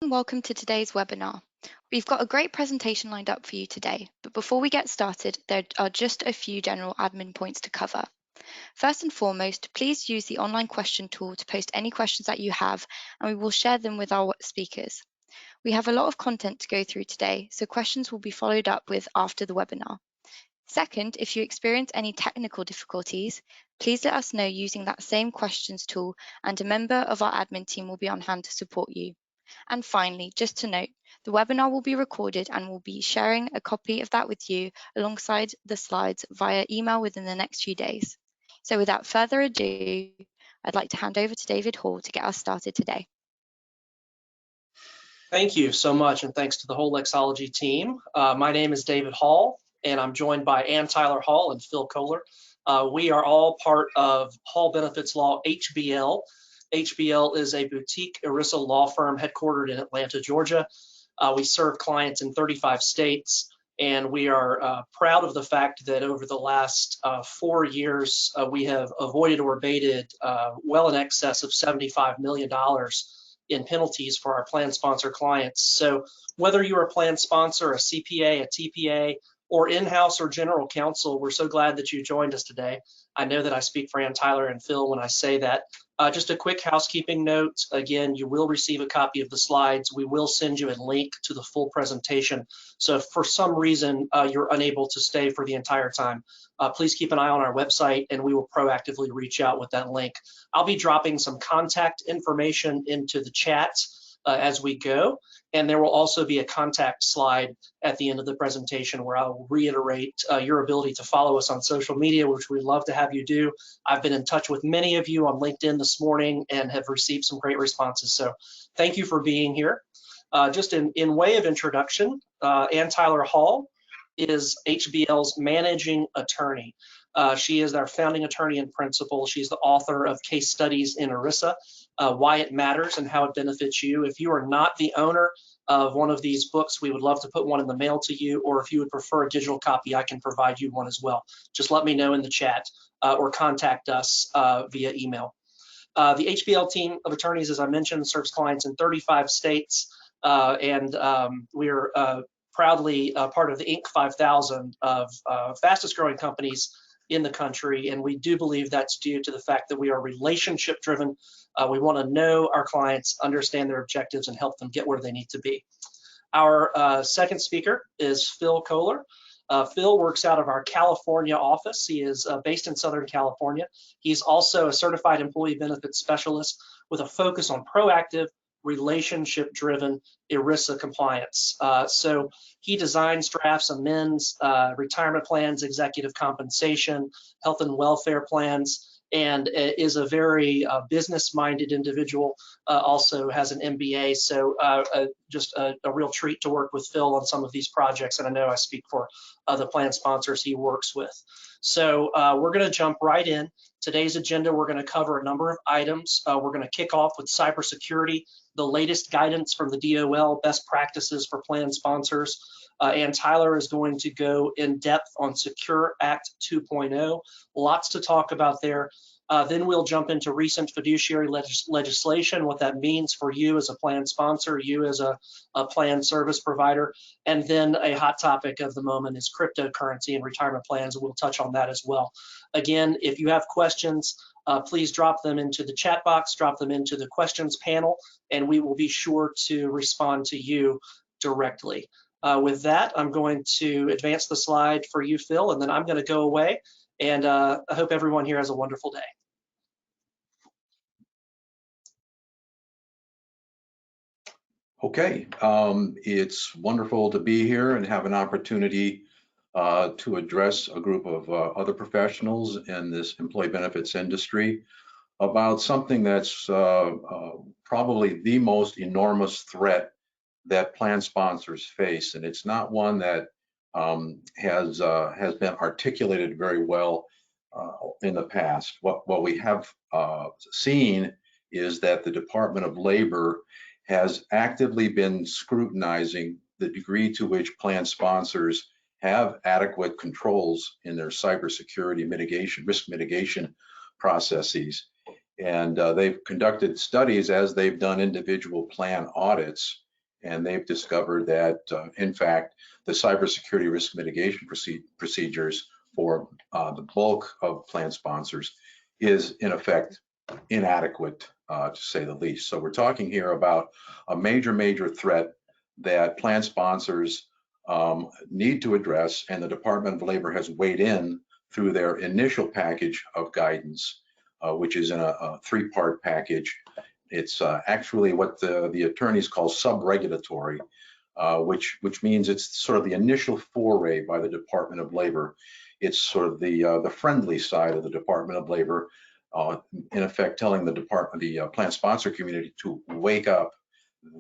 Welcome to today's webinar. We've got a great presentation lined up for you today, but before we get started, there are just a few general admin points to cover. First and foremost, please use the online question tool to post any questions that you have, and we will share them with our speakers. We have a lot of content to go through today, so questions will be followed up with after the webinar. Second, if you experience any technical difficulties, please let us know using that same questions tool, and a member of our admin team will be on hand to support you. And finally, just to note, the webinar will be recorded and we'll be sharing a copy of that with you alongside the slides via email within the next few days. So without further ado, I'd like to hand over to David Hall to get us started today. Thank you so much, and thanks to the whole Lexology team. My name is David Hall, and I'm joined by Ann Tyler Hall and Phil Kohler. We are all part of Hall Benefits Law, HBL. HBL is a boutique ERISA law firm headquartered in Atlanta, Georgia. We serve clients in 35 states, and we are proud of the fact that over the last 4 years, we have avoided or abated well in excess of $75 million in penalties for our plan sponsor clients. So whether you're a plan sponsor, a CPA, a TPA, or in-house or general counsel, we're so glad that you joined us today. I know that I speak for Ann Tyler and Phil when I say that. Just a quick housekeeping note. Again, you will receive a copy of the slides. We will send you a link to the full presentation. So if for some reason you're unable to stay for the entire time, please keep an eye on our website and we will proactively reach out with that link. I'll be dropping some contact information into the chat as we go. And there will also be a contact slide at the end of the presentation where I will reiterate your ability to follow us on social media, which we'd love to have you do. I've been in touch with many of you on LinkedIn this morning and have received some great responses. So thank you for being here. Just in way of introduction, Ann Tyler Hall is HBL's managing attorney. She is our founding attorney and principal. She's the author of Case Studies in ERISA, Why It Matters and How It Benefits You. If you are not the owner of one of these books, we would love to put one in the mail to you, or if you would prefer a digital copy, I can provide you one as well. Just let me know in the chat or contact us via email. The HBL team of attorneys, as I mentioned, serves clients in 35 states, and we're proudly part of the Inc. 5000 of fastest growing companies in the country, and we do believe that's due to the fact that we are relationship driven. We want to know our clients, understand their objectives, and help them get where they need to be. Our second speaker is Phil Kohler. Phil works out of our California office. He is based in Southern California. He's also a certified employee benefits specialist with a focus on proactive, relationship-driven ERISA compliance. So he designs, drafts, amends retirement plans, executive compensation, health and welfare plans, and is a very business-minded individual, also has an MBA. So just a real treat to work with Phil on some of these projects, and I know I speak for the plan sponsors he works with. So we're going to jump right in. Today's agenda, we're going to cover a number of items. We're going to kick off with cybersecurity, the latest guidance from the DOL, best practices for plan sponsors. Ann Tyler is going to go in depth on Secure Act 2.0. Lots to talk about there. Then we'll jump into recent fiduciary legislation, what that means for you as a plan sponsor, you as a plan service provider. And then a hot topic of the moment is cryptocurrency and retirement plans. We'll touch on that as well. Again, if you have questions, please drop them into the chat box, drop them into the questions panel, and we will be sure to respond to you directly. With that, I'm going to advance the slide for you, Phil, and then I'm going to go away. And I hope everyone here has a wonderful day. Okay, it's wonderful to be here and have an opportunity to address a group of other professionals in this employee benefits industry about something that's probably the most enormous threat that plan sponsors face, and it's not one that has been articulated very well in the past. What we have seen is that the Department of Labor has actively been scrutinizing the degree to which plan sponsors have adequate controls in their cybersecurity mitigation, risk mitigation processes. And they've conducted studies as they've done individual plan audits and they've discovered that, in fact, the cybersecurity risk mitigation procedures for the bulk of plan sponsors is, in effect, inadequate, to say the least. So we're talking here about a major threat that plan sponsors need to address, and the Department of Labor has weighed in through their initial package of guidance, which is in a three-part package. It's actually what the attorneys call sub-regulatory, which means it's sort of the initial foray by the Department of Labor. It's sort of the friendly side of the Department of Labor, in effect telling the plan sponsor community to wake up.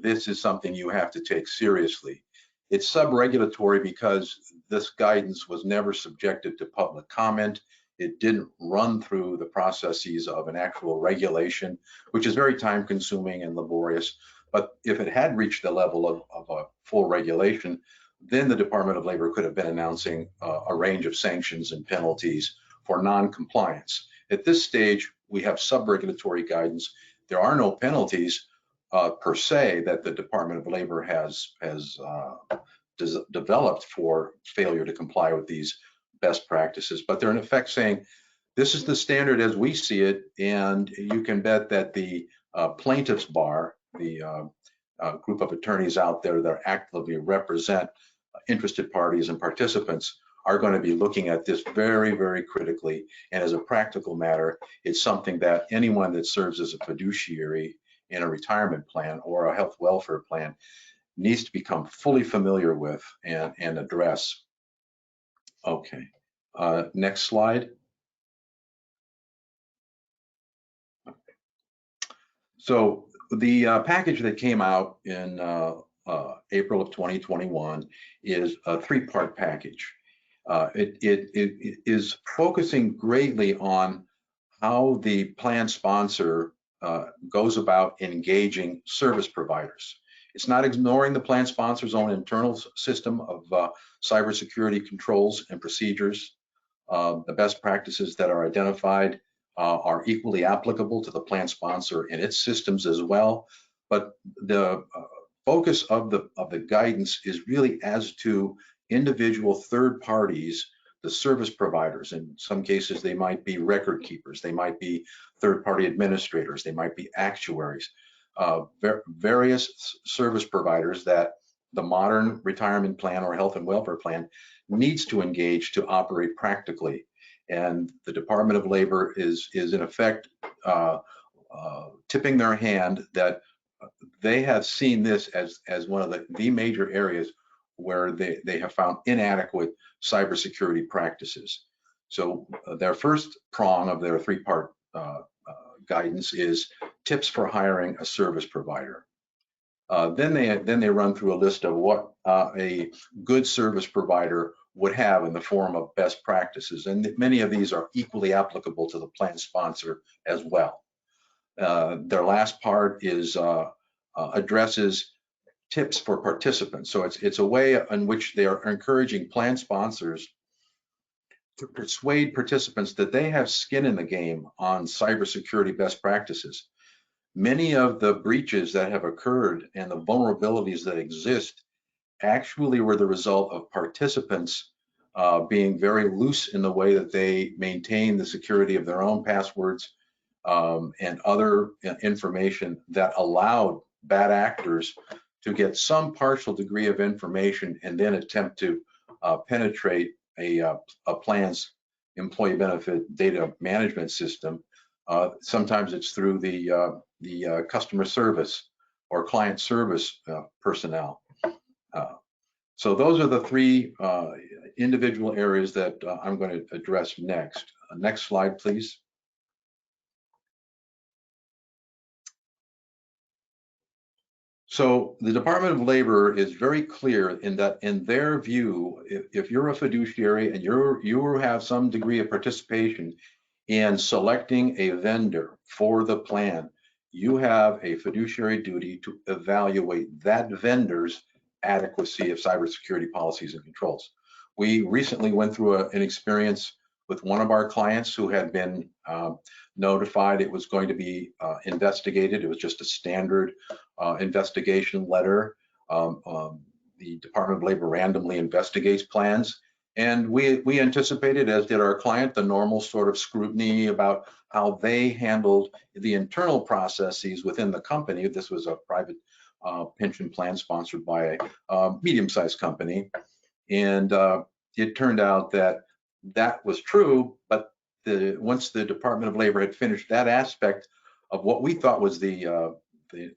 This is something you have to take seriously. It's sub-regulatory because this guidance was never subjected to public comment. It didn't run through the processes of an actual regulation, which is very time consuming and laborious. But if it had reached the level of a full regulation, then the Department of Labor could have been announcing a range of sanctions and penalties for non-compliance. At this stage, we have sub-regulatory guidance. There are no penalties per se that the Department of Labor has developed for failure to comply with these best practices, but they're in effect saying, this is the standard as we see it, and you can bet that the plaintiffs bar, the group of attorneys out there that actively represent interested parties and participants, are going to be looking at this very critically. And as a practical matter, it's something that anyone that serves as a fiduciary in a retirement plan or a health welfare plan needs to become fully familiar with and address. Okay, next slide. So the package that came out in April of 2021 is a three-part package. It is focusing greatly on how the plan sponsor goes about engaging service providers. It's not ignoring the plan sponsor's own internal system of cybersecurity controls and procedures. The best practices that are identified are equally applicable to the plan sponsor and its systems as well. But the focus of the guidance is really as to individual third parties, the service providers. In some cases, they might be record keepers, they might be third-party administrators, they might be actuaries, various service providers that the modern retirement plan or health and welfare plan needs to engage to operate practically. And the Department of Labor is in effect tipping their hand that they have seen this as one of the major areas where they have found inadequate cybersecurity practices. So their first prong of their three-part guidance is tips for hiring a service provider. Then they run through a list of what a good service provider would have in the form of best practices, and many of these are equally applicable to the plan sponsor as well. Their last part is addresses tips for participants. So it's a way in which they are encouraging plan sponsors to persuade participants that they have skin in the game on cybersecurity best practices. Many of the breaches that have occurred and the vulnerabilities that exist actually were the result of participants being very loose in the way that they maintain the security of their own passwords and other information that allowed bad actors to get some partial degree of information and then attempt to penetrate a plan's employee benefit data management system. Sometimes it's through the customer service or client service personnel. So those are the three individual areas that I'm going to address next. Next slide, please. So the Department of Labor is very clear in that, in their view, if you're a fiduciary and you have some degree of participation in selecting a vendor for the plan, you have a fiduciary duty to evaluate that vendor's adequacy of cybersecurity policies and controls. We recently went through an experience with one of our clients who had been notified it was going to be investigated. It was just a standard investigation letter. the Department of Labor randomly investigates plans. And we anticipated, as did our client, the normal sort of scrutiny about how they handled the internal processes within the company. This was a private pension plan sponsored by a medium-sized company. And it turned out that that was true, but once the Department of Labor had finished that aspect of what we thought was the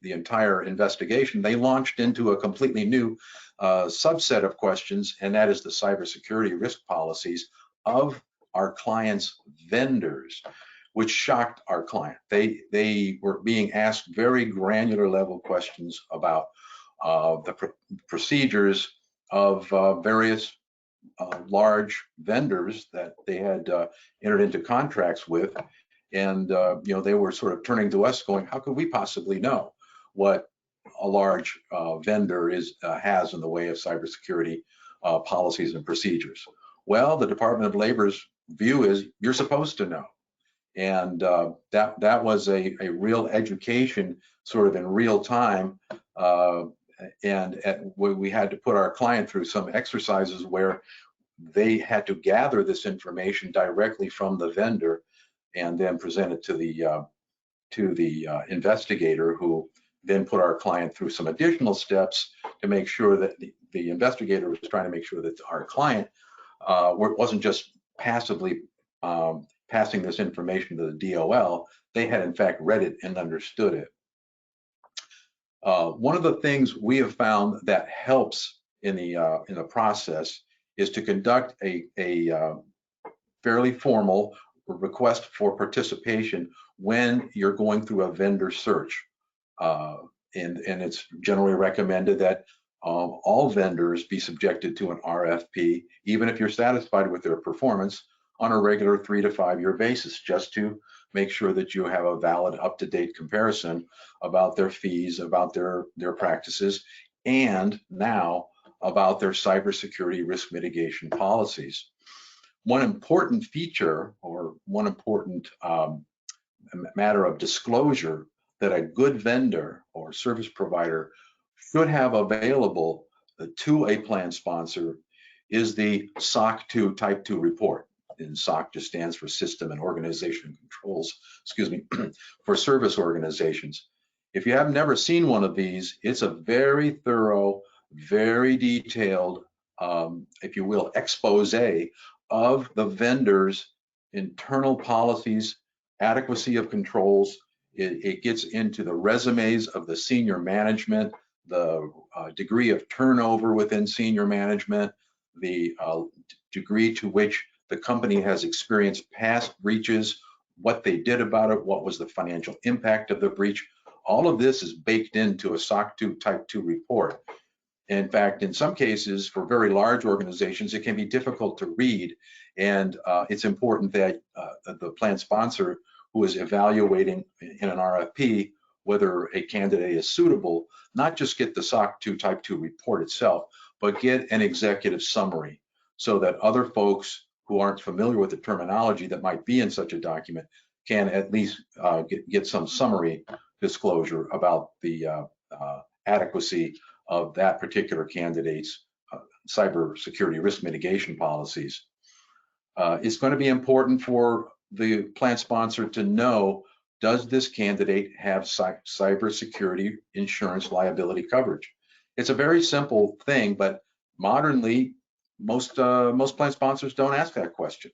entire investigation, they launched into a completely new subset of questions, and that is the cybersecurity risk policies of our clients' vendors, which shocked our client. They were being asked very granular level questions about the procedures of various large vendors that they had entered into contracts with. And they were sort of turning to us going, how could we possibly know what a large vendor has in the way of cybersecurity policies and procedures? Well, the Department of Labor's view is you're supposed to know. And that was a real education sort of in real time. We had to put our client through some exercises where they had to gather this information directly from the vendor and then present it to the investigator, who then put our client through some additional steps to make sure that the investigator was trying to make sure that our client wasn't just passively passing this information to the DOL. They had in fact read it and understood it. One of the things we have found that helps in the process is to conduct a fairly formal request for participation when you're going through a vendor search. And it's generally recommended that all vendors be subjected to an RFP, even if you're satisfied with their performance, on a regular 3 to 5 year basis, just to make sure that you have a valid, up-to-date comparison about their fees, about their practices, and now about their cybersecurity risk mitigation policies. One important feature, or one important matter of disclosure that a good vendor or service provider should have available to a plan sponsor is the SOC 2 Type 2 report. And SOC just stands for System and Organization Controls, for service organizations. If you have never seen one of these, it's a very thorough, very detailed, if you will, expose of the vendor's internal policies, adequacy of controls. It gets into the resumes of the senior management, the degree of turnover within senior management, the degree to which the company has experienced past breaches, what they did about it, what was the financial impact of the breach. All of this is baked into a SOC 2 Type 2 report. In fact, in some cases, for very large organizations, it can be difficult to read. And it's important that the plan sponsor who is evaluating in an RFP whether a candidate is suitable, not just get the SOC 2 Type 2 report itself, but get an executive summary so that other folks who aren't familiar with the terminology that might be in such a document can at least get some summary disclosure about the adequacy of that particular candidate's cybersecurity risk mitigation policies. It's going to be important for the plan sponsor to know, does this candidate have cybersecurity insurance liability coverage? It's a very simple thing, but modernly, most plan sponsors don't ask that question.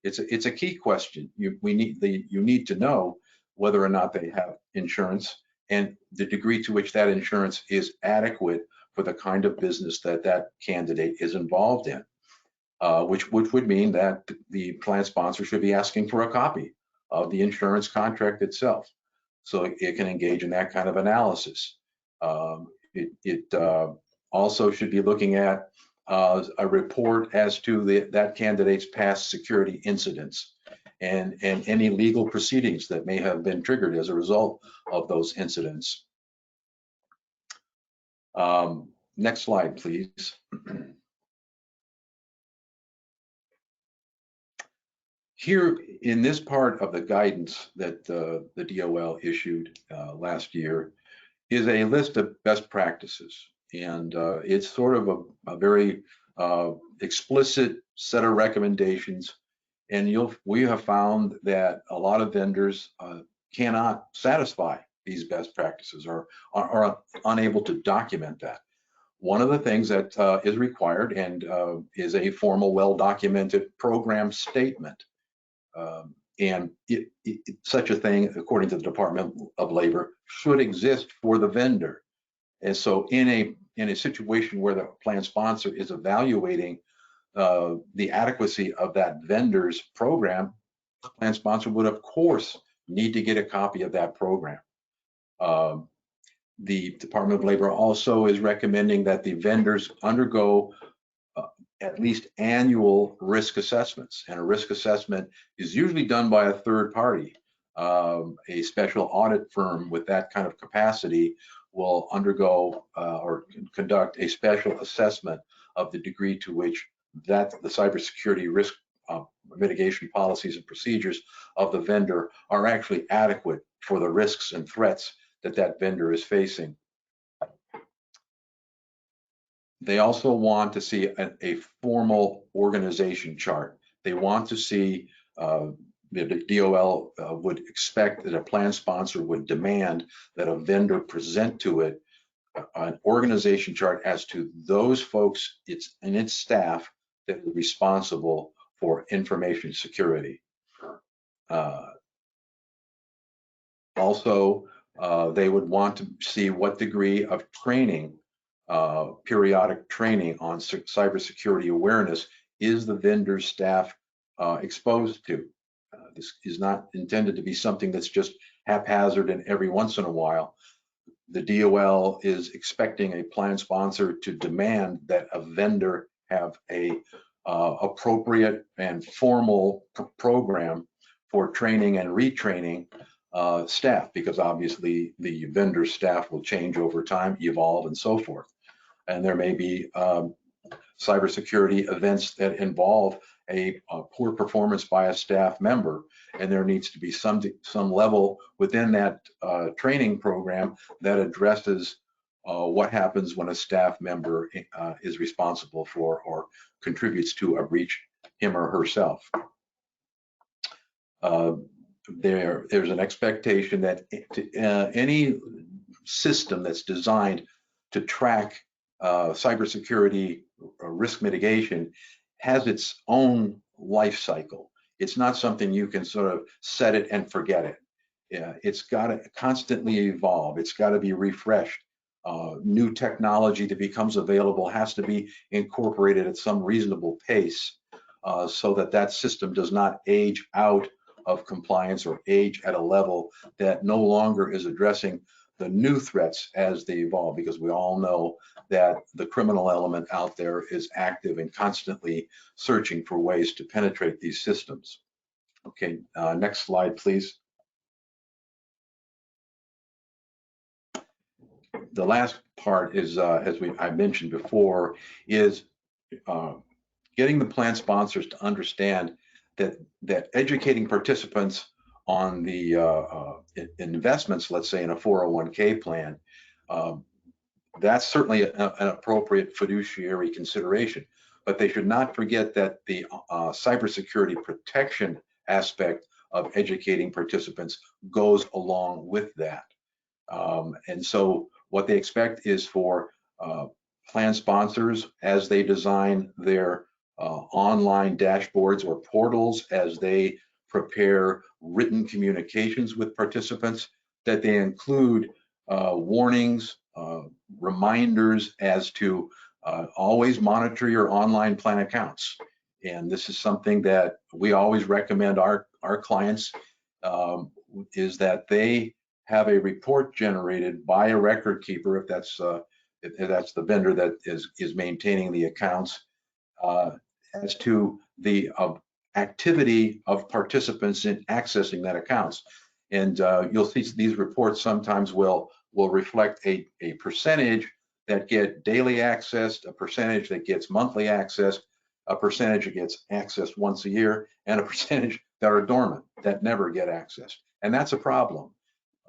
It's a key question. You need to know whether or not they have insurance and the degree to which that insurance is adequate for the kind of business that candidate is involved in, which would mean that the plan sponsor should be asking for a copy of the insurance contract itself, so it can engage in that kind of analysis. It also should be looking at a report as to that candidate's past security incidents and any legal proceedings that may have been triggered as a result of those incidents. Next slide, please. Here in this part of the guidance that the DOL issued last year is a list of best practices. And it's sort of a very explicit set of recommendations. And we have found that a lot of vendors cannot satisfy these best practices or are unable to document that. One of the things that is required and is a formal, well-documented program statement. And such a thing, according to the Department of Labor, should exist for the vendor. And so in a situation where the plan sponsor is evaluating the adequacy of that vendor's program, the plan sponsor would, of course, need to get a copy of that program. The Department of Labor also is recommending that the vendors undergo at least annual risk assessments. And a risk assessment is usually done by a third party. A special audit firm with that kind of capacity will undergo or conduct a special assessment of the degree to which the cybersecurity risk mitigation policies and procedures of the vendor are actually adequate for the risks and threats that vendor is facing. They also want to see a formal organization chart. They want to see, the DOL would expect that a plan sponsor would demand that a vendor present to it an organization chart as to those folks and its staff that are responsible for information security. Also, they would want to see what degree of training, periodic training on cybersecurity awareness is the vendor's staff exposed to. This is not intended to be something that's just haphazard and every once in a while. The DOL is expecting a plan sponsor to demand that a vendor have a appropriate and formal program for training and retraining staff, because obviously the vendor staff will change over time, evolve, and so forth. And there may be cybersecurity events that involve a poor performance by a staff member, and there needs to be some level within that training program that addresses what happens when a staff member is responsible for or contributes to a breach, him or herself. There's an expectation that any system that's designed to track cybersecurity risk mitigation has its own life cycle. It's not something you can sort of set it and forget it. It's got to constantly evolve. It's got to be refreshed. New technology that becomes available has to be incorporated at some reasonable pace so that system does not age out of compliance or age at a level that no longer is addressing the new threats as they evolve, because we all know that the criminal element out there is active and constantly searching for ways to penetrate these systems. Okay, next slide, please. The last part is, as I mentioned before, is getting the plan sponsors to understand that educating participants on the investments, let's say in a 401k plan, that's certainly an appropriate fiduciary consideration, but they should not forget that the cybersecurity protection aspect of educating participants goes along with that. And so what they expect is for plan sponsors, as they design their online dashboards or portals, as they prepare written communications with participants, that they include warnings, reminders as to always monitor your online plan accounts. And this is something that we always recommend our clients, is that they have a report generated by a record keeper, if that's the vendor that is maintaining the accounts, as to the activity of participants in accessing that accounts. And you'll see these reports sometimes will reflect a percentage that get daily access, a percentage that gets monthly access, a percentage that gets accessed once a year, and a percentage that are dormant, that never get accessed. And that's a problem.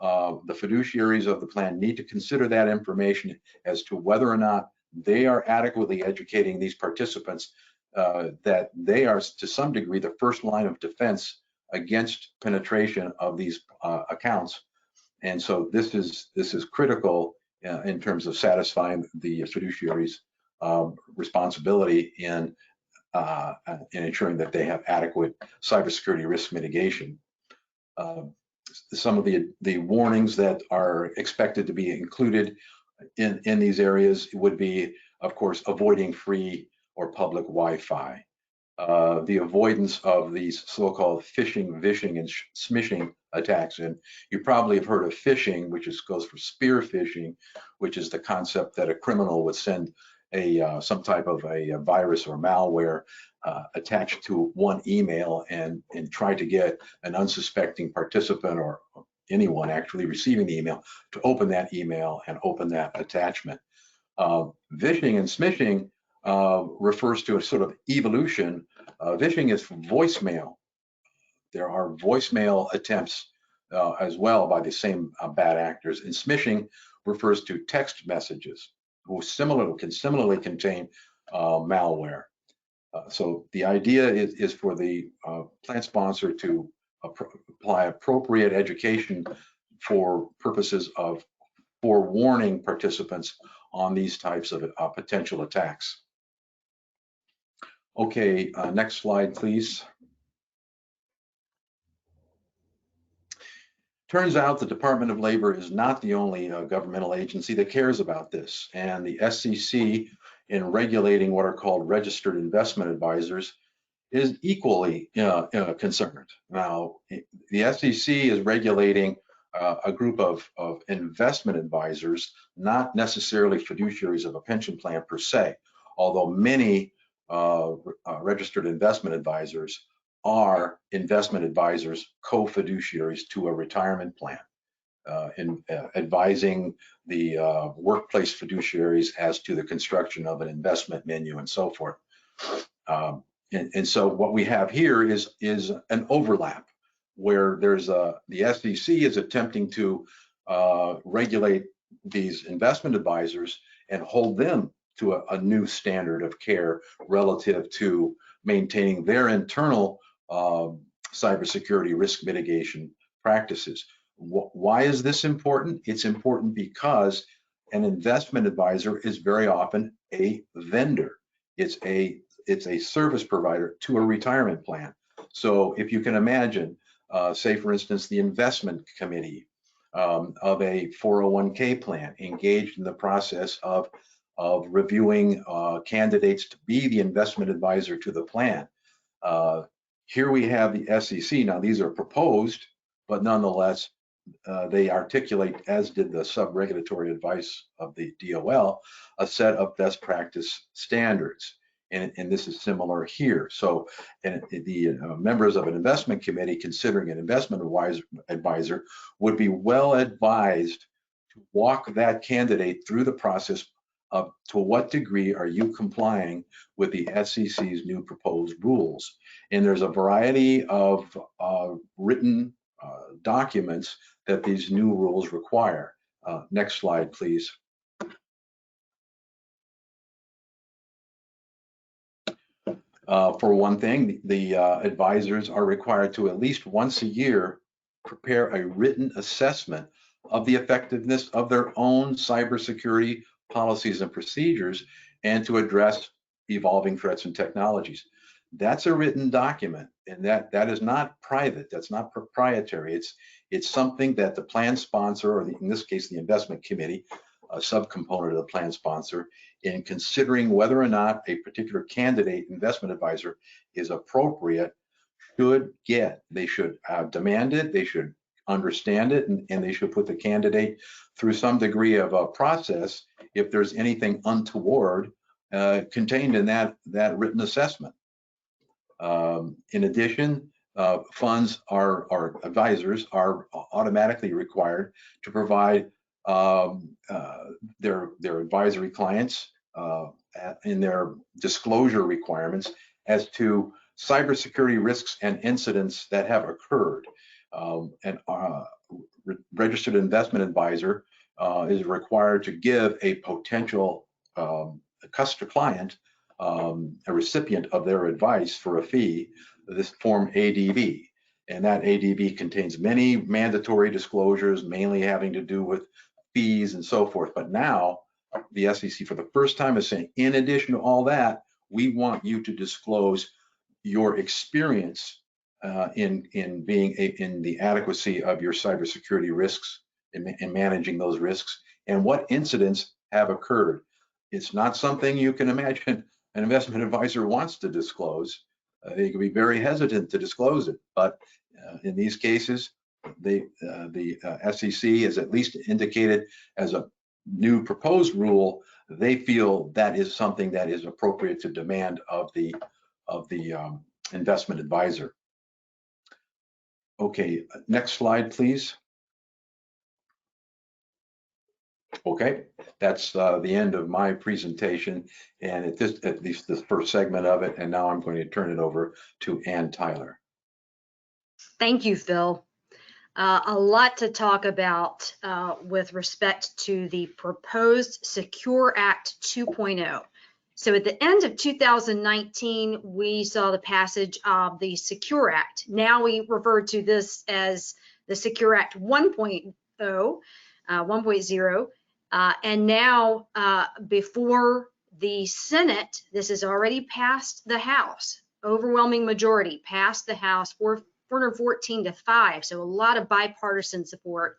the fiduciaries of the plan need to consider that information as to whether or not they are adequately educating these participants, that they are to some degree the first line of defense against penetration of these accounts. And so this is critical in terms of satisfying the fiduciary's responsibility in ensuring that they have adequate cybersecurity risk mitigation. Some of the warnings that are expected to be included in these areas would be, of course, avoiding free or public Wi-Fi, the avoidance of these so-called phishing, vishing, and smishing attacks. And you probably have heard of phishing, which goes for spear phishing, which is the concept that a criminal would send some type of a virus or malware attached to one email and try to get an unsuspecting participant or anyone actually receiving the email to open that email and open that attachment. Vishing and smishing refers to a sort of evolution. Vishing is voicemail. There are voicemail attempts as well by the same bad actors, and smishing refers to text messages who can similarly contain malware. So the idea is for the plan sponsor to apply appropriate education for purposes of forewarning participants on these types of potential attacks. Okay, next slide, please. Turns out the Department of Labor is not the only governmental agency that cares about this, and the SEC, in regulating what are called registered investment advisors, is equally concerned. Now, the SEC is regulating a group of investment advisors, not necessarily fiduciaries of a pension plan per se, although many registered investment advisors are investment advisors, co-fiduciaries to a retirement plan, in advising the workplace fiduciaries as to the construction of an investment menu and so forth. And so what we have here is an overlap where there's the SEC is attempting to regulate these investment advisors and hold them to a new standard of care relative to maintaining their internal cybersecurity risk mitigation practices. Why is this important? It's important because an investment advisor is very often a vendor. It's a service provider to a retirement plan. So if you can imagine, say for instance, the investment committee of a 401k plan engaged in the process of reviewing candidates to be the investment advisor to the plan. Here we have the SEC. Now these are proposed, but nonetheless, they articulate, as did the sub-regulatory advice of the DOL, a set of best practice standards. And this is similar here. So the members of an investment committee considering an investment advisor would be well advised to walk that candidate through the process of to what degree are you complying with the SEC's new proposed rules. And there's a variety of written documents that these new rules require. Next slide, please. For one thing, the advisors are required to at least once a year prepare a written assessment of the effectiveness of their own cybersecurity policies and procedures and to address evolving threats and technologies. That's a written document, and that is not private. That's not proprietary. It's something that the plan sponsor, or in this case, the investment committee, a subcomponent of the plan sponsor, in considering whether or not a particular candidate investment advisor is appropriate, should get. They should demand it, they should understand it, and they should put the candidate through some degree of a process if there's anything untoward contained in that written assessment. In addition, funds or advisors are automatically required to provide their advisory clients in their disclosure requirements as to cybersecurity risks and incidents that have occurred, and registered investment advisor is required to give a potential customer client a recipient of their advice for a fee, this form ADV. And that ADV contains many mandatory disclosures, mainly having to do with fees and so forth. But now the SEC for the first time is saying, in addition to all that, we want you to disclose your experience in the adequacy of your cybersecurity risks and managing those risks, and what incidents have occurred. It's not something you can imagine an investment advisor wants to disclose. They can be very hesitant to disclose it, but in these cases, the SEC has at least indicated as a new proposed rule, they feel that is something that is appropriate to demand of the investment advisor. Okay, next slide, please. Okay, that's the end of my presentation, and at least the first segment of it, and now I'm going to turn it over to Ann Tyler. Thank you, Phil. A lot to talk about with respect to the proposed Secure Act 2.0. So at the end of 2019, we saw the passage of the Secure Act. Now we refer to this as the Secure Act 1.0, and now before the Senate, this has already passed the House. Overwhelming majority passed the House 414 to 5, so a lot of bipartisan support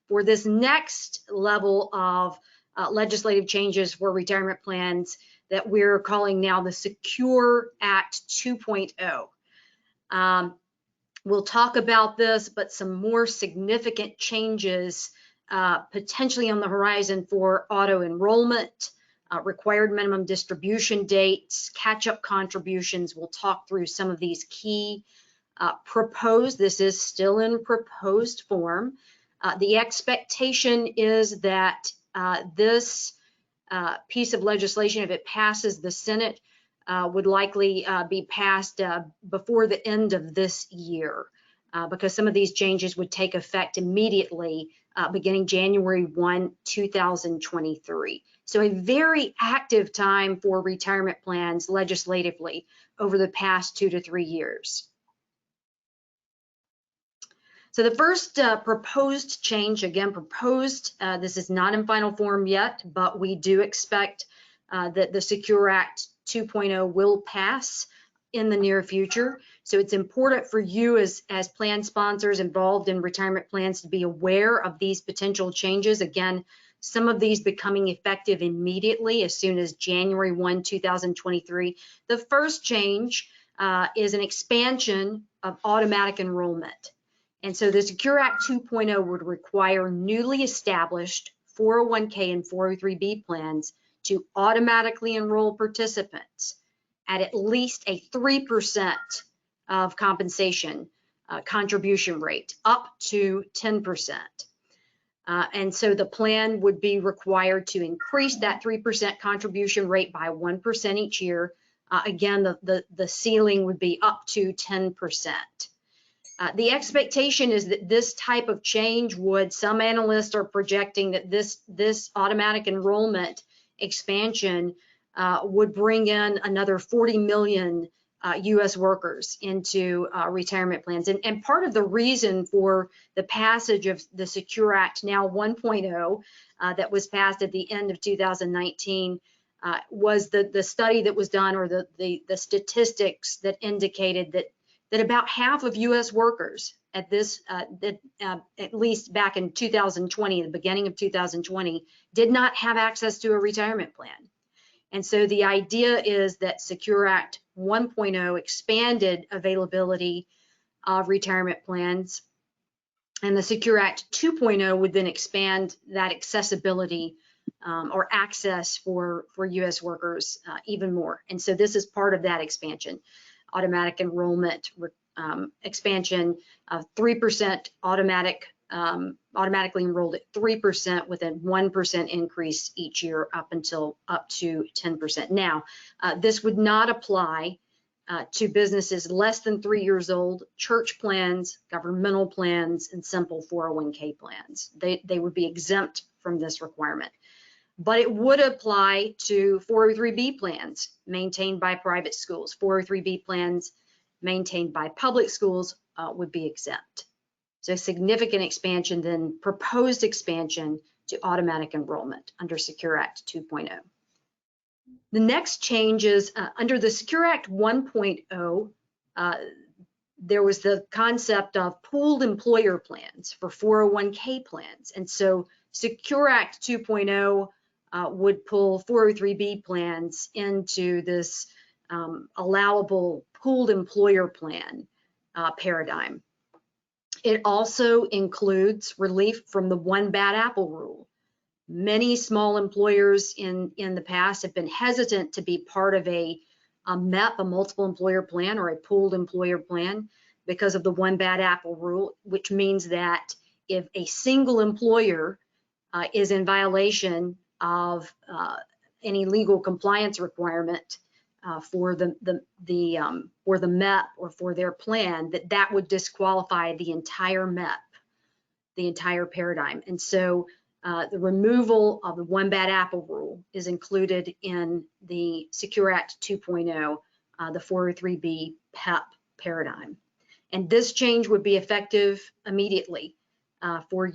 for this next level of legislative changes for retirement plans that we're calling now the Secure Act 2.0. We'll talk about this, but some more significant changes potentially on the horizon for auto enrollment, required minimum distribution dates, catch-up contributions. We'll talk through some of these key proposed. This is still in proposed form. The expectation is that this piece of legislation, if it passes the Senate, would likely be passed before the end of this year, because some of these changes would take effect immediately beginning January 1, 2023. So a very active time for retirement plans legislatively over the past 2 to 3 years. So the first proposed change, again proposed, this is not in final form yet, but we do expect that the Secure Act 2.0 will pass in the near future. So it's important for you as plan sponsors involved in retirement plans to be aware of these potential changes. Again, some of these becoming effective immediately as soon as January 1, 2023. The first change is an expansion of automatic enrollment. And so the Secure Act 2.0 would require newly established 401k and 403b plans to automatically enroll participants at least a 3% of compensation contribution rate, up to 10%. And so the plan would be required to increase that 3% contribution rate by 1% each year. Again, the ceiling would be up to 10%. The expectation is that this type of change some analysts are projecting that this automatic enrollment expansion would bring in another 40 million U.S. workers into retirement plans. And part of the reason for the passage of the Secure Act now 1.0 that was passed at the end of 2019 was the study that was done, or the statistics that indicated that about half of U.S. workers at least back in 2020, the beginning of 2020, did not have access to a retirement plan. And so the idea is that Secure Act 1.0 expanded availability of retirement plans, and the Secure Act 2.0 would then expand that accessibility or access for U.S. workers even more. And so this is part of that expansion. Automatic enrollment expansion of 3% automatically enrolled at 3% with a 1% increase each year up to 10%. Now, this would not apply to businesses less than 3 years old, church plans, governmental plans, and simple 401k plans. They would be exempt from this requirement. But it would apply to 403B plans maintained by private schools. 403B plans maintained by public schools would be exempt. So significant expansion, then proposed expansion to automatic enrollment under Secure Act 2.0. The next change is under the Secure Act 1.0, there was the concept of pooled employer plans for 401k plans. And so Secure Act 2.0 would pull 403B plans into this allowable pooled employer plan paradigm. It also includes relief from the one bad apple rule. Many small employers in the past have been hesitant to be part of a MEP, a multiple employer plan, or a pooled employer plan because of the one bad apple rule, which means that if a single employer is in violation of any legal compliance requirement for the MEP or for their plan, that would disqualify the entire MEP, the entire paradigm. And so the removal of the one bad apple rule is included in the Secure Act 2.0, the 403B PEP paradigm. And this change would be effective immediately for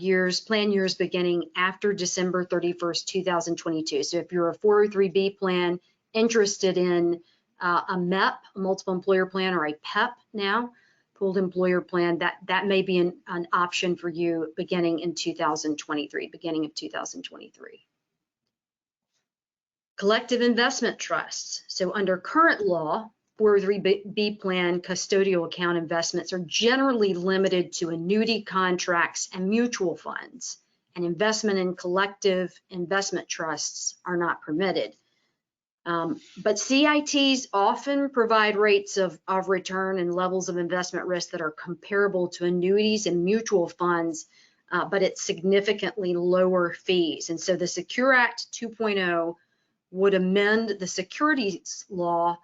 plan years beginning after December 31st, 2022. So if you're a 403B plan interested in a MEP, a multiple employer plan, or a PEP now, pooled employer plan, that may be an option for you beginning in 2023, beginning of 2023. Collective investment trusts. So under current law, 403B plan custodial account investments are generally limited to annuity contracts and mutual funds, and investment in collective investment trusts are not permitted. But CITs often provide rates of return and levels of investment risk that are comparable to annuities and mutual funds, but at significantly lower fees. And so the Secure Act 2.0 would amend the securities law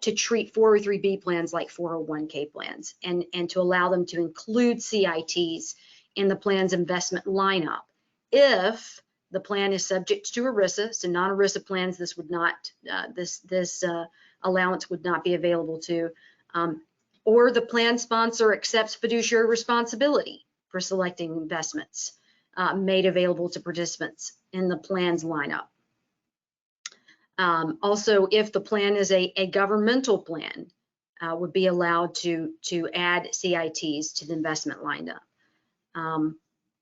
to treat 403B plans like 401k plans and to allow them to include CITs in the plan's investment lineup. If the plan is subject to ERISA, so non-ERISA plans, this would not, this allowance would not be available to, or the plan sponsor accepts fiduciary responsibility for selecting investments made available to participants in the plan's lineup. Also, if the plan is a governmental plan, would be allowed to add CITs to the investment lineup.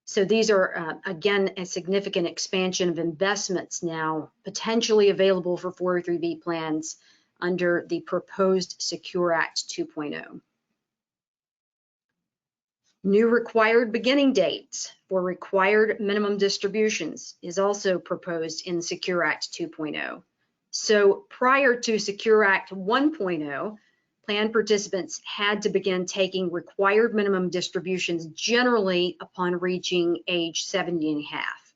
So these are, again, a significant expansion of investments now potentially available for 403B plans under the proposed Secure Act 2.0. New required beginning dates for required minimum distributions is also proposed in Secure Act 2.0. So prior to Secure Act 1.0, plan participants had to begin taking required minimum distributions generally upon reaching age 70 and a half.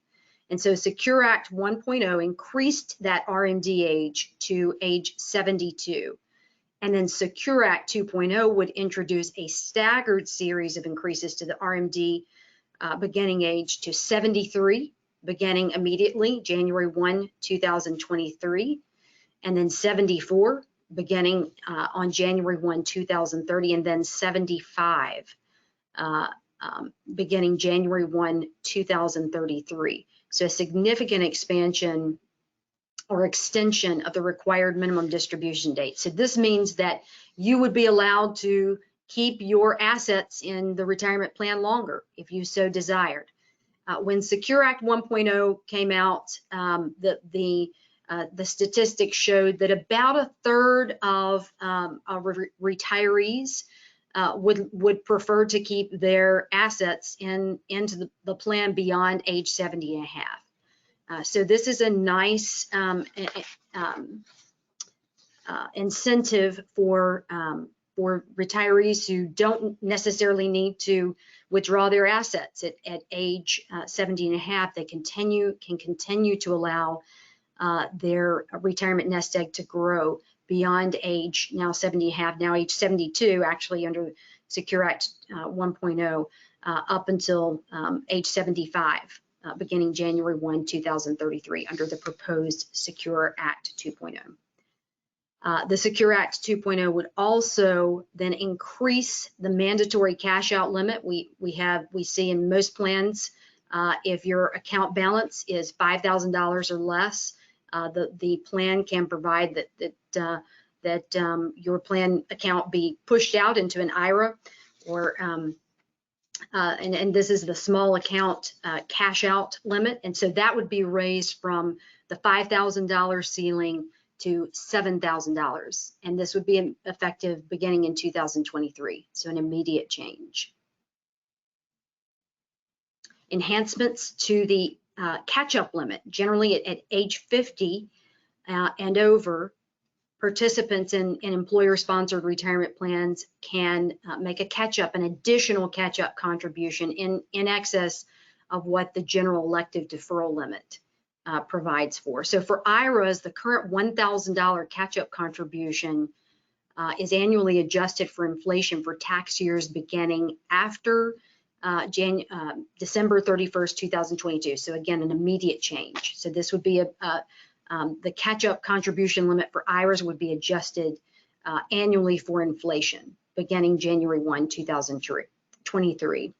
And so Secure Act 1.0 increased that RMD age to age 72. And then Secure Act 2.0 would introduce a staggered series of increases to the RMD beginning age to 73, beginning immediately January 1, 2023, and then 74, beginning on January 1, 2030, and then 75, beginning January 1, 2033. So a significant expansion or extension of the required minimum distribution date. So this means that you would be allowed to keep your assets in the retirement plan longer if you so desired. When Secure Act 1.0 came out, the statistics showed that about a third of retirees would prefer to keep their assets into the plan beyond age 70 and a half. So this is a nice incentive for retirees who don't necessarily need to withdraw their assets at age 70 and a half. They can continue to allow their retirement nest egg to grow beyond age now 70 have now age 72 actually under Secure Act 1.0 up until age 75 beginning January 1, 2033 under the proposed Secure Act 2.0. The Secure Act 2.0 would also then increase the mandatory cash out limit. We see in most plans, if your account balance is $5,000 or less, the plan can provide that your plan account be pushed out into an IRA, or and this is the small account cash out limit, and so that would be raised from the $5,000 ceiling to $7,000, and this would be effective beginning in 2023, so an immediate change. Enhancements to the catch-up limit. Generally at age 50 and over, participants in employer-sponsored retirement plans can make a catch-up, an additional catch-up contribution in excess of what the general elective deferral limit provides for. So for IRAs, the current $1,000 catch-up contribution is annually adjusted for inflation for tax years beginning after December 31st, 2022. So again, an immediate change. So this would be the catch-up contribution limit for IRAs would be adjusted annually for inflation beginning January 1, 2023.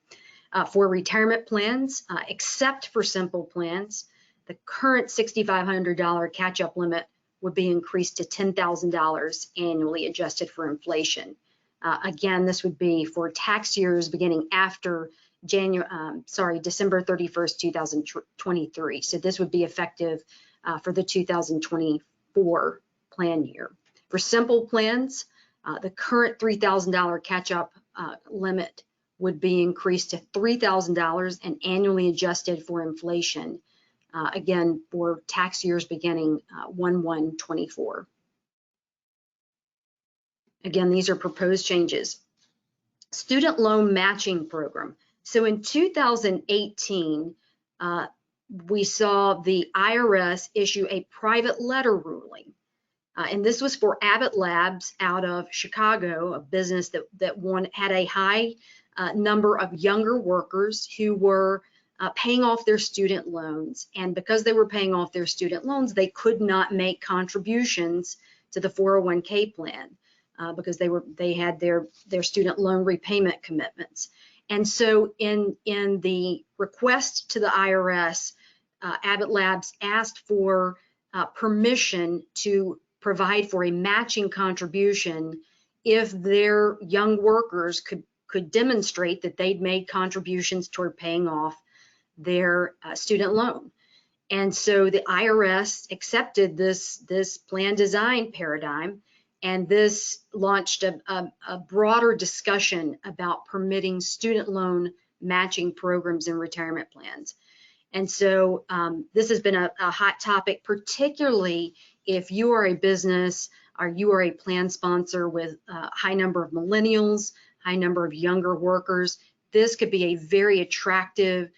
For retirement plans, except for simple plans, the current $6,500 catch-up limit would be increased to $10,000 annually adjusted for inflation. Again, this would be for tax years beginning after December 31st, 2023. So this would be effective for the 2024 plan year. For simple plans, the current $3,000 catch-up limit would be increased to $3,000 and annually adjusted for inflation, again, for tax years beginning 1/1/24. Again, these are proposed changes. Student loan matching program. So in 2018, we saw the IRS issue a private letter ruling. And this was for Abbott Labs out of Chicago, a business that had a high number of younger workers who were paying off their student loans. And because they were paying off their student loans, they could not make contributions to the 401k plan because they had their student loan repayment commitments. And so in the request to the IRS, Abbott Labs asked for permission to provide for a matching contribution if their young workers could demonstrate that they'd made contributions toward paying off their student loan. And so the IRS accepted this plan design paradigm, and this launched a broader discussion about permitting student loan matching programs in retirement plans. And so this has been a hot topic, particularly if you are a business or you are a plan sponsor with a high number of millennials, high number of younger workers. This could be a very attractive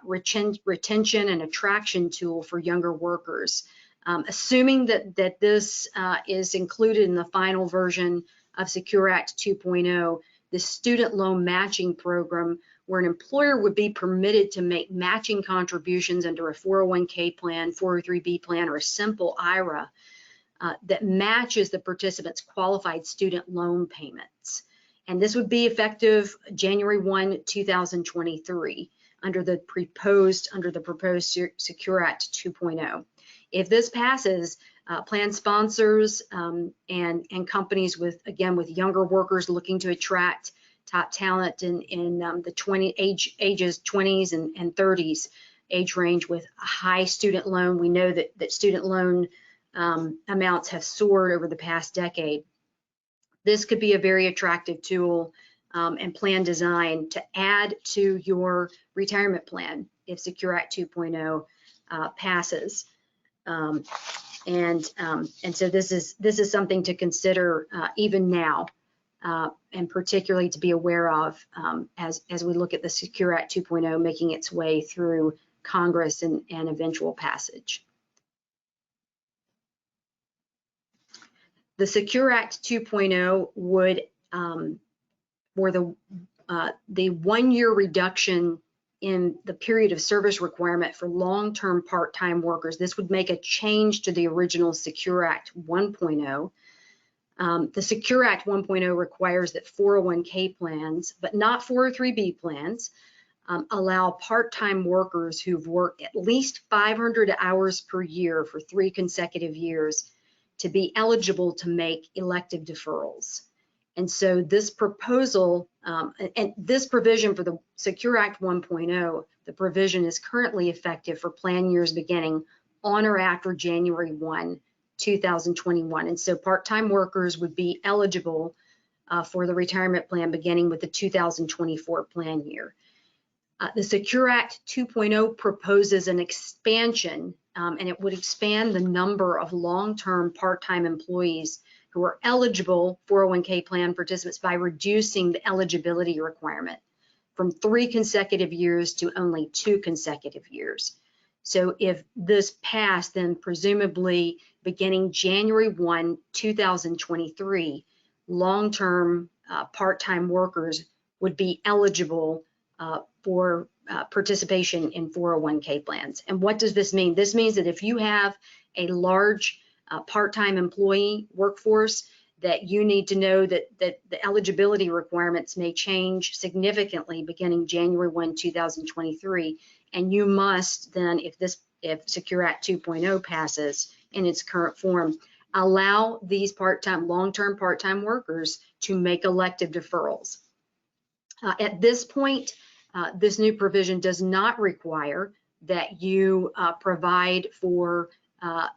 retention and attraction tool for younger workers. Assuming that this is included in the final version of Secure Act 2.0, the student loan matching program, where an employer would be permitted to make matching contributions under a 401k plan, 403b plan, or a simple IRA that matches the participant's qualified student loan payments. And this would be effective January 1, 2023 under the proposed Secure Act 2.0. If this passes, plan sponsors and companies with younger workers looking to attract top talent in the ages 20s and 30s age range with a high student loan. We know that student loan amounts have soared over the past decade. This could be a very attractive tool and plan design to add to your retirement plan if Secure Act 2.0 passes. And so this is something to consider even now, and particularly to be aware of as we look at the Secure Act 2.0 making its way through Congress and eventual passage. The Secure Act 2.0 would, for the 1 year reduction in the period of service requirement for long-term part-time workers, this would make a change to the original Secure Act 1.0. The Secure Act 1.0 requires that 401k plans, but not 403b plans, allow part-time workers who've worked at least 500 hours per year for 3 consecutive years to be eligible to make elective deferrals. And so this proposal, and this provision for the Secure Act 1.0, the provision is currently effective for plan years beginning on or after January 1, 2021. And so part-time workers would be eligible for the retirement plan beginning with the 2024 plan year. The Secure Act 2.0 proposes an expansion, and it would expand the number of long-term part-time employees who are eligible 401k plan participants by reducing the eligibility requirement from 3 consecutive years to only 2 consecutive years. So if this passed, then presumably beginning January 1, 2023, long-term part-time workers would be eligible for participation in 401k plans. And what does this mean? This means that if you have a large part-time employee workforce, that you need to know that the eligibility requirements may change significantly beginning January 1, 2023. And you must then, if Secure Act 2.0 passes in its current form, allow these long-term part-time workers to make elective deferrals. At this point, this new provision does not require that you provide for,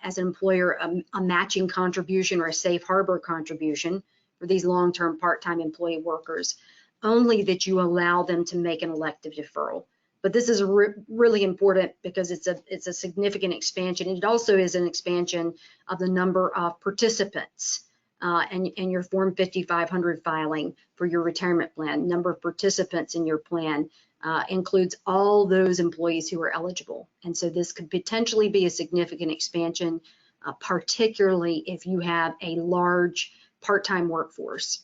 as an employer, a matching contribution or a safe harbor contribution for these long-term part-time employee workers, only that you allow them to make an elective deferral. But this is really important because it's a significant expansion. It also is an expansion of the number of participants and your Form 5500 filing for your retirement plan. Number of participants in your plan includes all those employees who are eligible. And so this could potentially be a significant expansion, particularly if you have a large part-time workforce.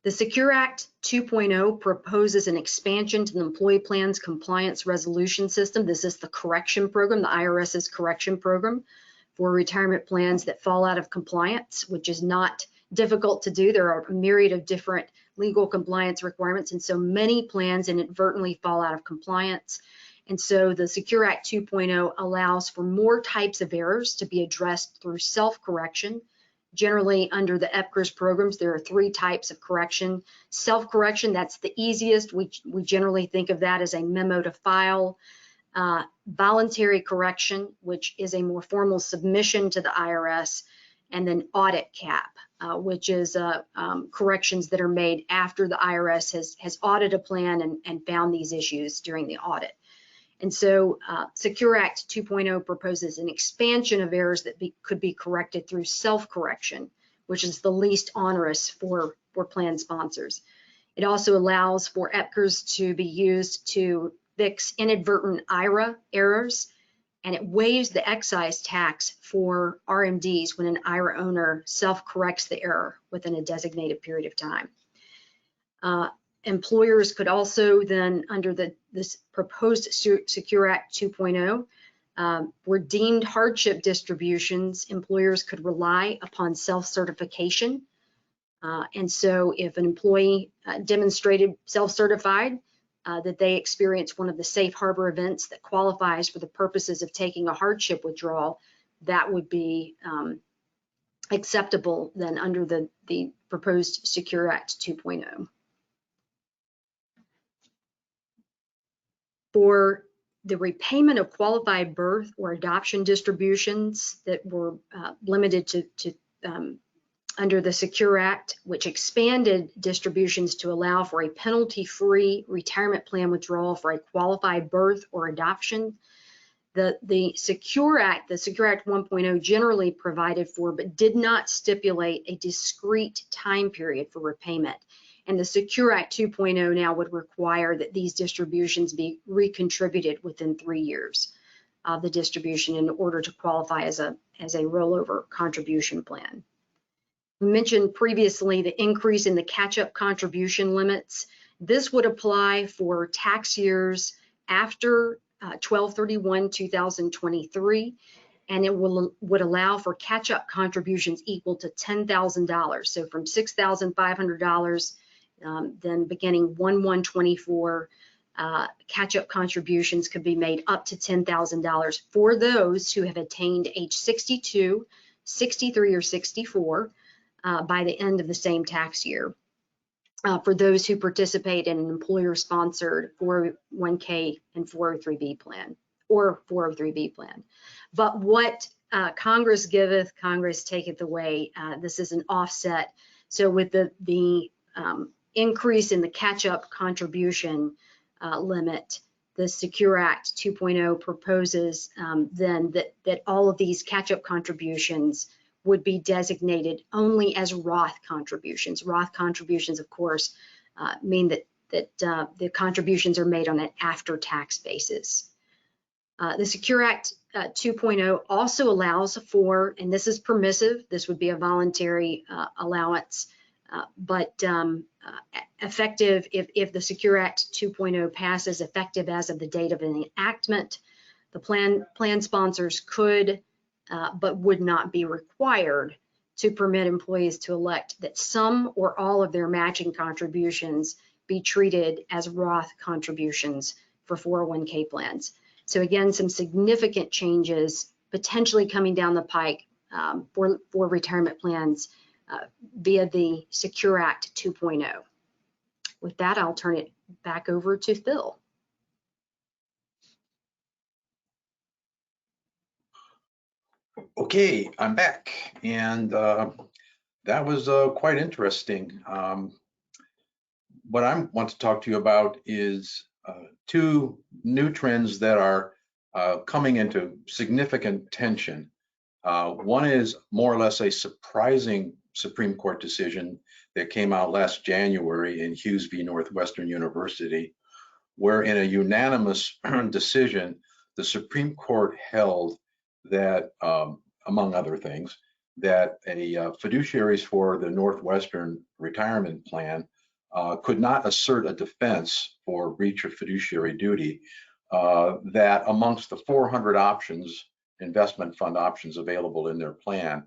The Secure Act 2.0 proposes an expansion to the employee plan's compliance resolution system. This is the correction program, the IRS's correction program for retirement plans that fall out of compliance, which is not difficult to do. There are a myriad of different legal compliance requirements, and so many plans inadvertently fall out of compliance. And so the Secure Act 2.0 allows for more types of errors to be addressed through self-correction. Generally, under the EPCRS programs, there are 3 types of correction. Self-correction, that's the easiest. We generally think of that as a memo to file. Voluntary correction, which is a more formal submission to the IRS. And then audit cap, which is corrections that are made after the IRS has audited a plan and found these issues during the audit. And so Secure Act 2.0 proposes an expansion of errors that could be corrected through self-correction, which is the least onerous for plan sponsors. It also allows for EPCRS to be used to fix inadvertent IRA errors, and it waives the excise tax for RMDs when an IRA owner self-corrects the error within a designated period of time. Employers could also then, under this proposed Secure Act 2.0, were deemed hardship distributions, employers could rely upon self-certification. And so if an employee demonstrated self-certified that they experienced one of the safe harbor events that qualifies for the purposes of taking a hardship withdrawal, that would be acceptable then under the proposed Secure Act 2.0. For the repayment of qualified birth or adoption distributions that were limited to under the Secure Act, which expanded distributions to allow for a penalty-free retirement plan withdrawal for a qualified birth or adoption. The Secure Act 1.0 generally provided for, but did not stipulate a discrete time period for repayment. And the Secure Act 2.0 now would require that these distributions be recontributed within 3 years. of the distribution in order to qualify as a rollover contribution plan. We mentioned previously the increase in the catch-up contribution limits. This would apply for tax years after 12/31/2023, and it would allow for catch-up contributions equal to $10,000. So from $6,500, then beginning 1/1/24, catch-up contributions could be made up to $10,000 for those who have attained age 62, 63, or 64 by the end of the same tax year. For those who participate in an employer-sponsored 401k and 403b plan or 403b plan. But what Congress giveth, Congress taketh away. This is an offset. So with the increase in the catch-up contribution limit, the Secure Act 2.0 proposes then that all of these catch-up contributions would be designated only as Roth contributions. Roth contributions, of course, mean that the contributions are made on an after-tax basis. The Secure Act 2.0 also allows for, and this is permissive, this would be a voluntary allowance, but effective if the Secure Act 2.0 passes, effective as of the date of an enactment, the plan sponsors could but would not be required to permit employees to elect that some or all of their matching contributions be treated as Roth contributions for 401k plans. So again, some significant changes potentially coming down the pike for retirement plans via the Secure Act 2.0. With that, I'll turn it back over to Phil. Okay, I'm back, and that was quite interesting. What I want to talk to you about is two new trends that are coming into significant tension. One is more or less a surprising Supreme Court decision that came out last January in Hughes v. Northwestern University, where in a unanimous decision, the Supreme Court held that, among other things, that fiduciaries for the Northwestern retirement plan could not assert a defense for breach of fiduciary duty, that amongst the 400 options, investment fund options available in their plan,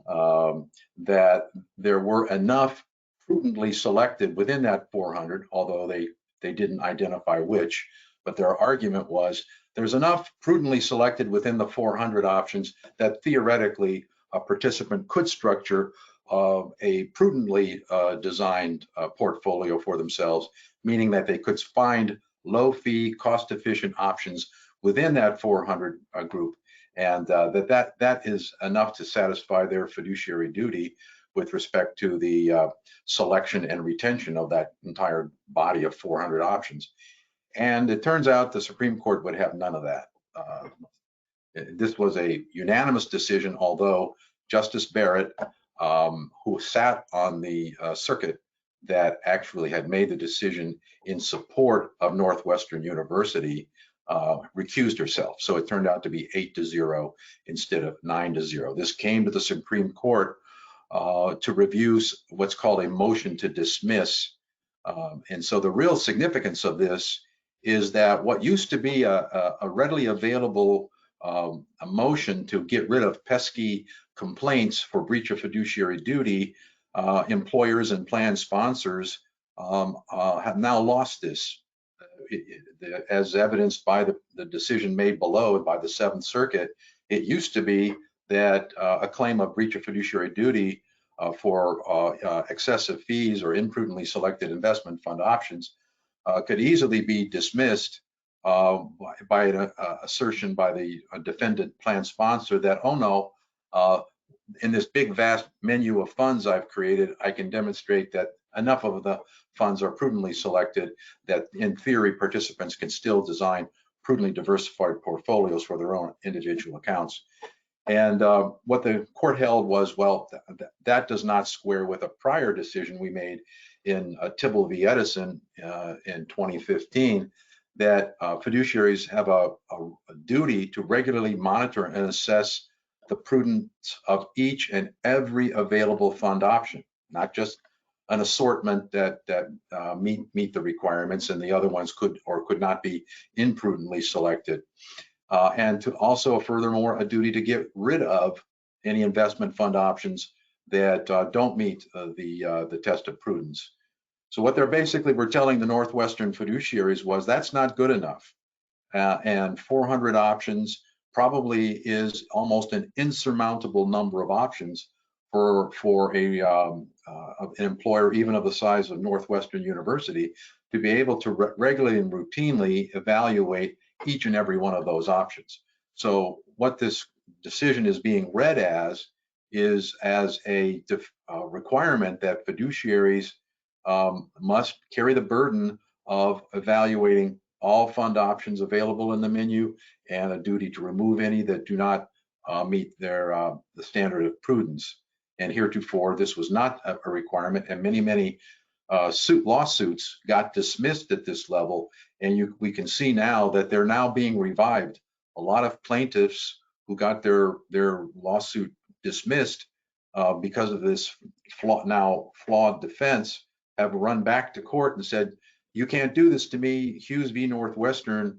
that there were enough prudently selected within that 400, although they didn't identify which, but their argument was there's enough prudently selected within the 400 options that theoretically a participant could structure a prudently designed portfolio for themselves, meaning that they could find low fee, cost efficient options within that 400 group, and that is enough to satisfy their fiduciary duty with respect to the selection and retention of that entire body of 400 options. And it turns out the Supreme Court would have none of that. This was a unanimous decision, although Justice Barrett, who sat on the circuit that actually had made the decision in support of Northwestern University, recused herself. So it turned out to be 8-0 instead of 9-0. This came to the Supreme Court to review what's called a motion to dismiss. And so the real significance of this is that what used to be a readily available a motion to get rid of pesky complaints for breach of fiduciary duty, employers and plan sponsors have now lost this. As evidenced by the decision made below by the Seventh Circuit, it used to be that a claim of breach of fiduciary duty for excessive fees or imprudently selected investment fund options could easily be dismissed by an assertion by the defendant plan sponsor that, oh no, in this big vast menu of funds I've created, I can demonstrate that enough of the funds are prudently selected that in theory participants can still design prudently diversified portfolios for their own individual accounts. And what the court held was, well, that does not square with a prior decision we made in Tibble v. Edison in 2015, that fiduciaries have a duty to regularly monitor and assess the prudence of each and every available fund option, not just an assortment that meet the requirements and the other ones could or could not be imprudently selected. And to also, furthermore, a duty to get rid of any investment fund options that don't meet the test of prudence. So what they're basically were telling the Northwestern fiduciaries was that's not good enough. And 400 options probably is almost an insurmountable number of options for an employer, even of the size of Northwestern University, to be able to regularly and routinely evaluate each and every one of those options. So what this decision is being read as is as a requirement that fiduciaries must carry the burden of evaluating all fund options available in the menu and a duty to remove any that do not meet the standard of prudence. And heretofore, this was not a requirement, and many lawsuits got dismissed at this level. And we can see now that they're now being revived. A lot of plaintiffs who got their lawsuit dismissed because of this flawed defense have run back to court and said, you can't do this to me. Hughes v. Northwestern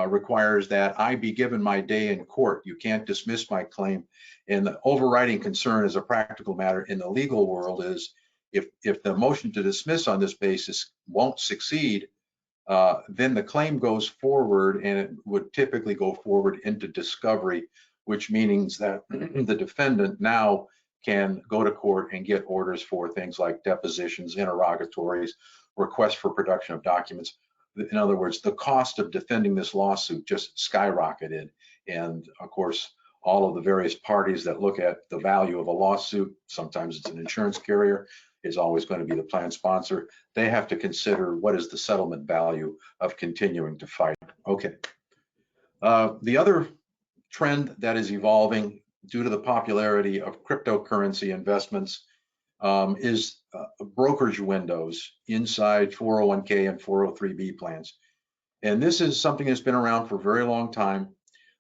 requires that I be given my day in court. You can't dismiss my claim. And the overriding concern as a practical matter in the legal world is if the motion to dismiss on this basis won't succeed, then the claim goes forward, and it would typically go forward into discovery, which means that the defendant now can go to court and get orders for things like depositions, interrogatories, requests for production of documents. In other words, the cost of defending this lawsuit just skyrocketed. And of course, all of the various parties that look at the value of a lawsuit, sometimes it's an insurance carrier, is always going to be the plan sponsor. They have to consider what is the settlement value of continuing to fight. Okay. The other trend that is evolving due to the popularity of cryptocurrency investments is brokerage windows inside 401k and 403b plans. And this is something that's been around for a very long time.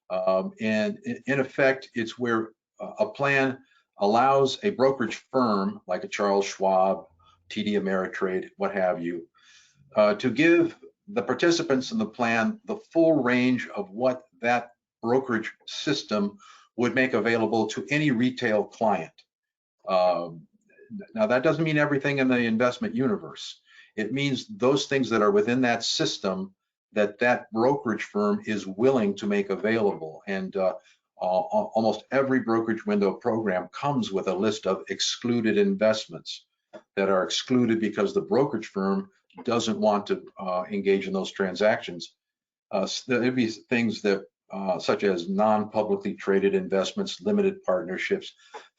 And in effect, it's where a plan allows a brokerage firm like a Charles Schwab, TD Ameritrade, what have you, to give the participants in the plan the full range of what that brokerage system would make available to any retail client. Now, that doesn't mean everything in the investment universe. It means those things that are within that system that brokerage firm is willing to make available. And almost every brokerage window program comes with a list of excluded investments that are excluded because the brokerage firm doesn't want to engage in those transactions. There'd be things that such as non-publicly traded investments, limited partnerships,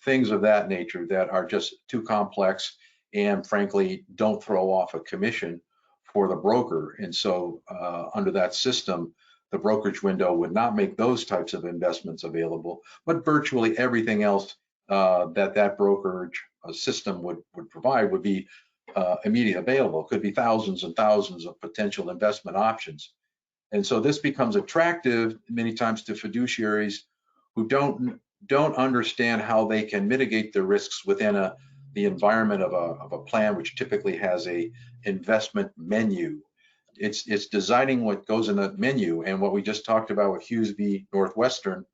things of that nature that are just too complex and frankly don't throw off a commission for the broker. And so under that system, the brokerage window would not make those types of investments available, but virtually everything else that brokerage system would provide would be immediately available. It could be thousands and thousands of potential investment options. And so this becomes attractive many times to fiduciaries who don't understand how they can mitigate the risks within the environment of a plan, which typically has a investment menu. It's designing what goes in that menu, and what we just talked about with Hughes v. Northwestern,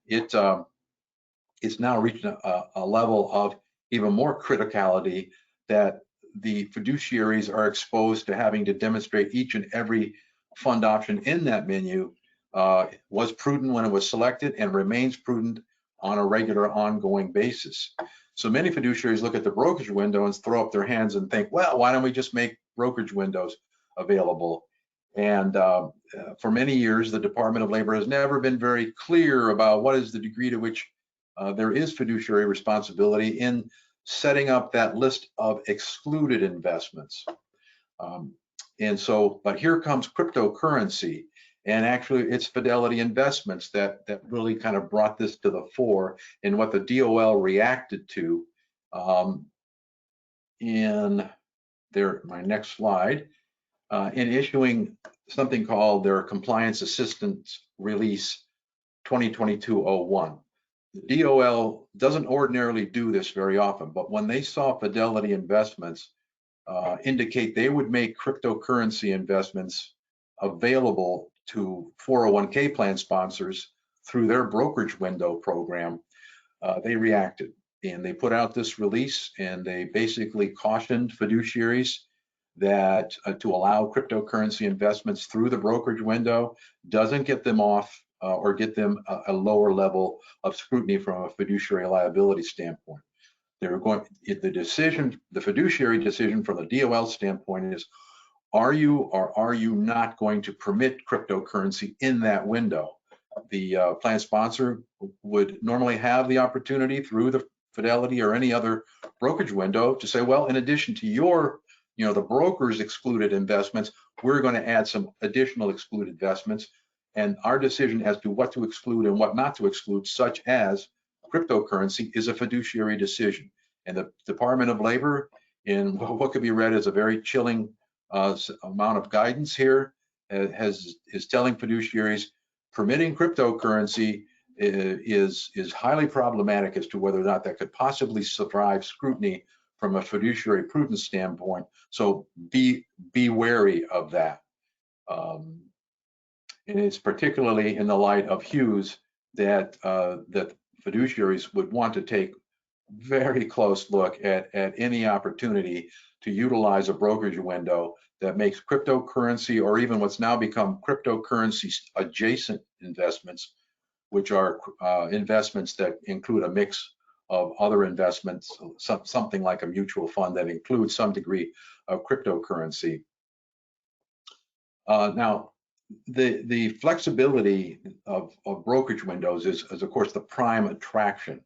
it's now reached a level of even more criticality that the fiduciaries are exposed to having to demonstrate each and every fund option in that menu was prudent when it was selected and remains prudent on a regular ongoing basis. So many fiduciaries look at the brokerage window and throw up their hands and think, well, why don't we just make brokerage windows available? And for many years, the Department of Labor has never been very clear about what is the degree to which there is fiduciary responsibility in setting up that list of excluded investments. And so, but here comes cryptocurrency, and actually it's Fidelity Investments that really kind of brought this to the fore, and what the DOL reacted to in my next slide, in issuing something called their Compliance Assistance Release 2022-01. The DOL doesn't ordinarily do this very often, but when they saw Fidelity Investments indicate they would make cryptocurrency investments available to 401k plan sponsors through their brokerage window program, they reacted and they put out this release, and they basically cautioned fiduciaries that to allow cryptocurrency investments through the brokerage window doesn't get them off or get them a lower level of scrutiny from a fiduciary liability standpoint. They're going, the fiduciary decision from the DOL standpoint is, are you or are you not going to permit cryptocurrency in that window? The plan sponsor would normally have the opportunity through the Fidelity or any other brokerage window to say, well, in addition to your, the broker's excluded investments, we're going to add some additional excluded investments. And our decision as to what to exclude and what not to exclude, such as cryptocurrency, is a fiduciary decision. And the Department of Labor, in what could be read as a very chilling amount of guidance here, is telling fiduciaries permitting cryptocurrency is highly problematic as to whether or not that could possibly survive scrutiny from a fiduciary prudence standpoint. So be wary of that. And it's particularly in the light of Hughes that that fiduciaries would want to take very close look at any opportunity to utilize a brokerage window that makes cryptocurrency, or even what's now become cryptocurrency adjacent investments, which are investments that include a mix of other investments, something like a mutual fund that includes some degree of cryptocurrency. Now, the flexibility of brokerage windows is of course the prime attraction,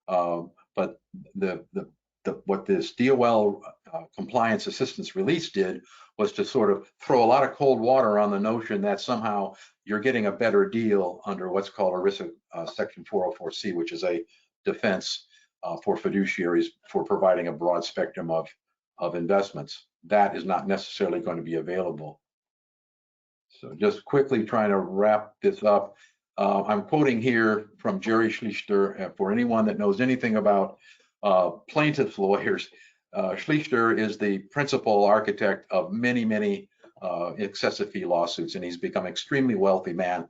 but what this DOL compliance assistance release did was to sort of throw a lot of cold water on the notion that somehow you're getting a better deal under what's called ERISA Section 404C, which is a defense for fiduciaries for providing a broad spectrum of investments. That is not necessarily going to be available. So just quickly trying to wrap this up. I'm quoting here from Jerry Schlichter. For anyone that knows anything about plaintiff's lawyers, Schlichter is the principal architect of many excessive fee lawsuits, and he's become an extremely wealthy man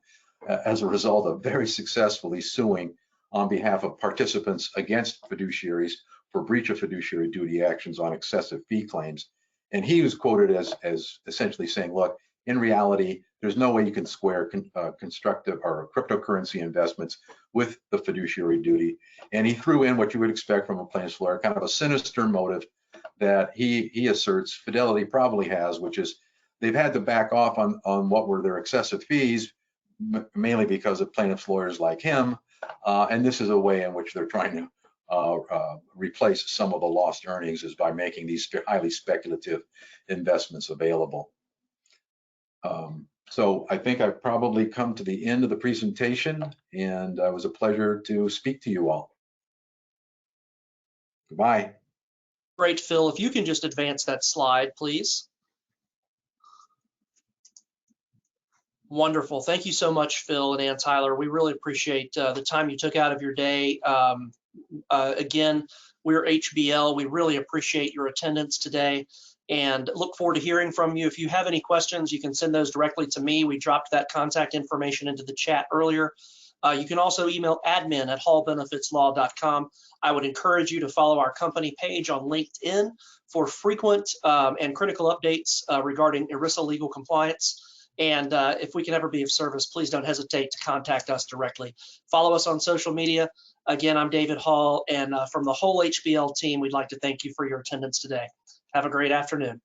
as a result of very successfully suing on behalf of participants against fiduciaries for breach of fiduciary duty actions on excessive fee claims. And he was quoted as essentially saying, look, in reality, there's no way you can square constructive or cryptocurrency investments with the fiduciary duty. And he threw in what you would expect from a plaintiff's lawyer, kind of a sinister motive that he asserts Fidelity probably has, which is they've had to back off on what were their excessive fees, mainly because of plaintiff's lawyers like him. And this is a way in which they're trying to replace some of the lost earnings, is by making these highly speculative investments available. So I think I've probably come to the end of the presentation, and it was a pleasure to speak to you all. Goodbye. Great, Phil. If you can just advance that slide, please. Wonderful. Thank you so much, Phil and Ann Tyler. We really appreciate the time you took out of your day. Again, we're HBL. We really appreciate your attendance today and look forward to hearing from you. If you have any questions, you can send those directly to me. We dropped that contact information into the chat earlier. You can also email admin@hallbenefitslaw.com. I would encourage you to follow our company page on LinkedIn for frequent and critical updates regarding ERISA legal compliance. And if we can ever be of service, please don't hesitate to contact us directly. Follow us on social media. Again, I'm David Hall, and from the whole HBL team, we'd like to thank you for your attendance today. Have a great afternoon.